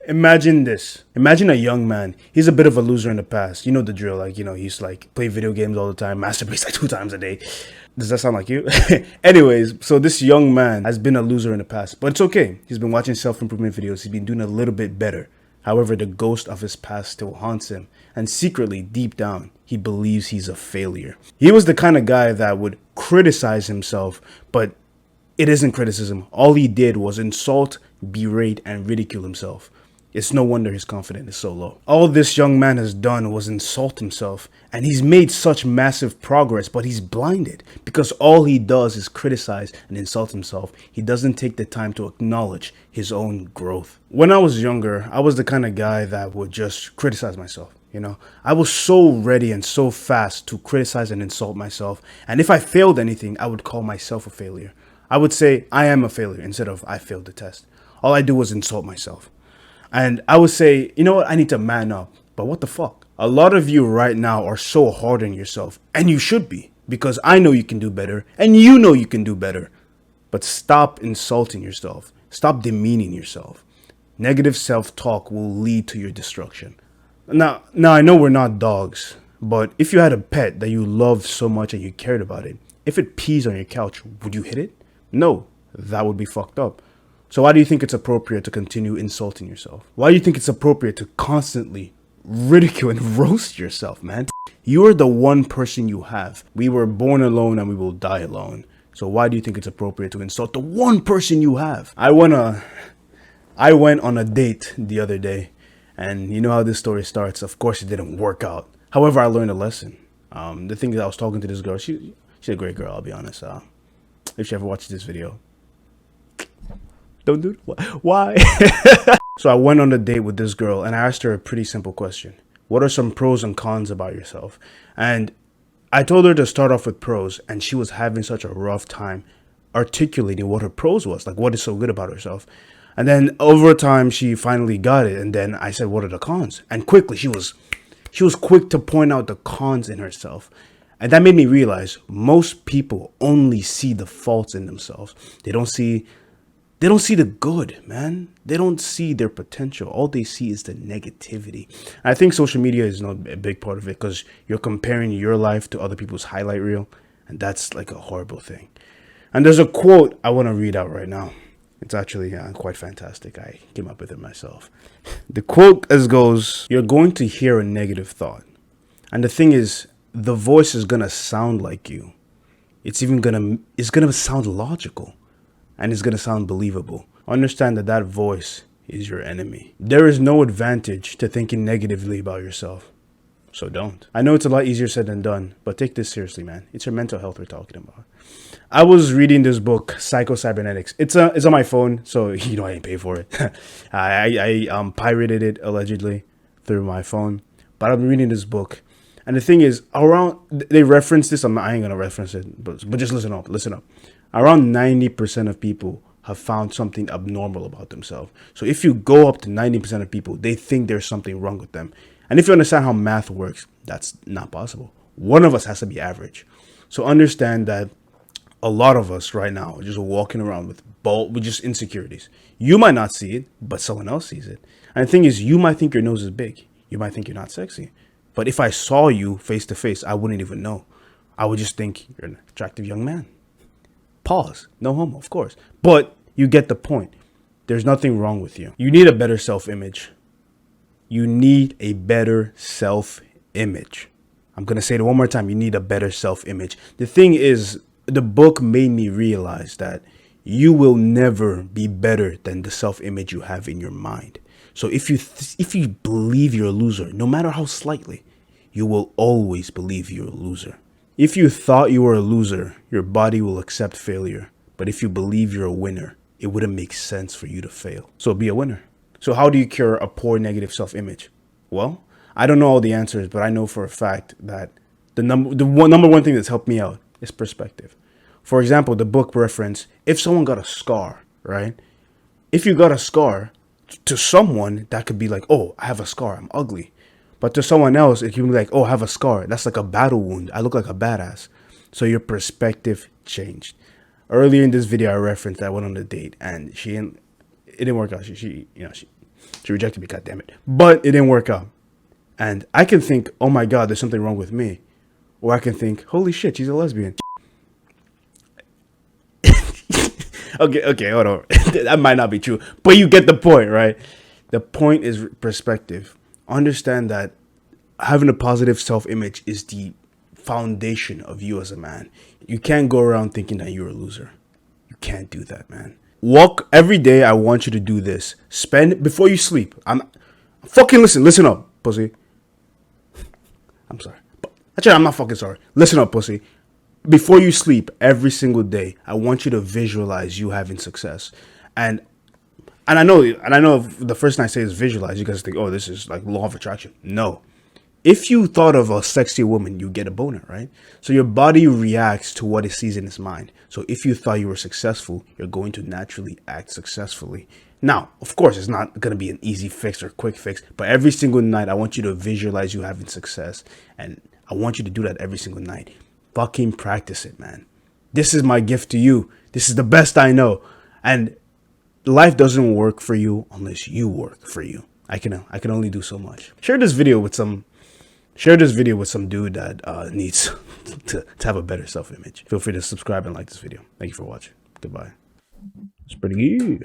Imagine this. Imagine a young man. He's a bit of a loser in the past. You know the drill. Like, he used to like play video games all the time, masturbate like 2 times a day. Does that sound like you? Anyways, so this young man has been a loser in the past, but it's okay. He's been watching self-improvement videos. He's been doing a little bit better. However, the ghost of his past still haunts him, and secretly, deep down, he believes he's a failure. He was the kind of guy that would criticize himself, but it isn't criticism. All he did was insult, berate, and ridicule himself. It's no wonder his confidence is so low. All this young man has done was insult himself, and he's made such massive progress, but he's blinded because all he does is criticize and insult himself. He doesn't take the time to acknowledge his own growth. When I was younger, I was the kind of guy that would just criticize myself. I was so ready and so fast to criticize and insult myself. And if I failed anything, I would call myself a failure. I would say I am a failure instead of I failed the test. All I do was insult myself. And I would say, you know what? I need to man up. But what the fuck? A lot of you right now are so hard on yourself. And you should be. Because I know you can do better. And you know you can do better. But stop insulting yourself. Stop demeaning yourself. Negative self-talk will lead to your destruction. Now I know we're not dogs. But if you had a pet that you loved so much and you cared about it, if it pees on your couch, would you hit it? No. That would be fucked up. So why do you think it's appropriate to continue insulting yourself? Why do you think it's appropriate to constantly ridicule and roast yourself, man? You are the one person you have. We were born alone and we will die alone. So why do you think it's appropriate to insult the one person you have? I went on a date the other day, and you know how this story starts. Of course, it didn't work out. However, I learned a lesson. The thing is, I was talking to this girl. She's a great girl, I'll be honest. If she ever watches this video, don't do it. Why? So I went on a date with this girl and I asked her a pretty simple question. What are some pros and cons about yourself? And I told her to start off with pros, and she was having such a rough time articulating what her pros was, like what is so good about herself. And then over time, she finally got it. And then I said, what are the cons? And quickly, she was quick to point out the cons in herself. And that made me realize most people only see the faults in themselves. They don't see the good, man. They don't see their potential. All they see is the negativity. And I think social media is not a big part of it because you're comparing your life to other people's highlight reel. And that's like a horrible thing. And there's a quote I want to read out right now. It's actually quite fantastic. I came up with it myself. The quote as goes, you're going to hear a negative thought. And the thing is, the voice is going to sound like you. It's going to sound logical. And it's going to sound believable. Understand that voice is your enemy. There is no advantage to thinking negatively about yourself. So don't. I know it's a lot easier said than done, but take this seriously, man. It's your mental health we're talking about. I was reading this book, Psycho-Cybernetics. It's on my phone, so I didn't pay for it. I pirated it allegedly through my phone. But I've been reading this book. And the thing is, they reference this. I ain't going to reference it, but just listen up. Around 90% of people have found something abnormal about themselves. So if you go up to 90% of people, they think there's something wrong with them. And if you understand how math works, that's not possible. One of us has to be average. So understand that a lot of us right now are just walking around with just insecurities. You might not see it, but someone else sees it. And the thing is, you might think your nose is big. You might think you're not sexy. But if I saw you face to face, I wouldn't even know. I would just think you're an attractive young man. Pause. No homo, of course. But you get the point. There's nothing wrong with you. You need a better self-image. You need a better self-image. I'm going to say it one more time. You need a better self-image. The thing is, the book made me realize that you will never be better than the self-image you have in your mind. So if you believe you're a loser, no matter how slightly, you will always believe you're a loser. If you thought you were a loser, your body will accept failure. But if you believe you're a winner, it wouldn't make sense for you to fail. So be a winner. So how do you cure a poor negative self-image? Well, I don't know all the answers, but I know for a fact that the number one thing that's helped me out is perspective. For example, the book reference, if someone got a scar, right? If you got a scar, to someone, that could be like, oh, I have a scar, I'm ugly. But to someone else, it can be like, oh, I have a scar. That's like a battle wound. I look like a badass. So your perspective changed. Earlier in this video, I referenced that I went on a date and it didn't work out. She She rejected me, goddammit. But it didn't work out. And I can think, oh my God, there's something wrong with me. Or I can think, holy shit, she's a lesbian. Okay, hold on. That might not be true. But you get the point, right? The point is perspective. Understand that having a positive self-image is the foundation of you as a man. You can't go around thinking that you're a loser. You can't do that, man. Walk every day. I want you to do this. Spend before you sleep. I'm fucking listen up, pussy. I'm sorry. Actually, I'm not fucking sorry. Listen up, pussy. Before you sleep every single day, I want you to visualize you having success. And I know the first thing I say is visualize. You guys think, oh, this is like law of attraction. No. If you thought of a sexy woman, you get a boner, right? So your body reacts to what it sees in its mind. So if you thought you were successful, you're going to naturally act successfully. Now, of course, it's not going to be an easy fix or quick fix, but every single night, I want you to visualize you having success. And I want you to do that every single night. Fucking practice it, man. This is my gift to you. This is the best I know. And life doesn't work for you unless you work for you. I can only do so much. Share this video with some dude that needs to have a better self-image. Feel free to subscribe and like this video. Thank you for watching. Goodbye. It's pretty good.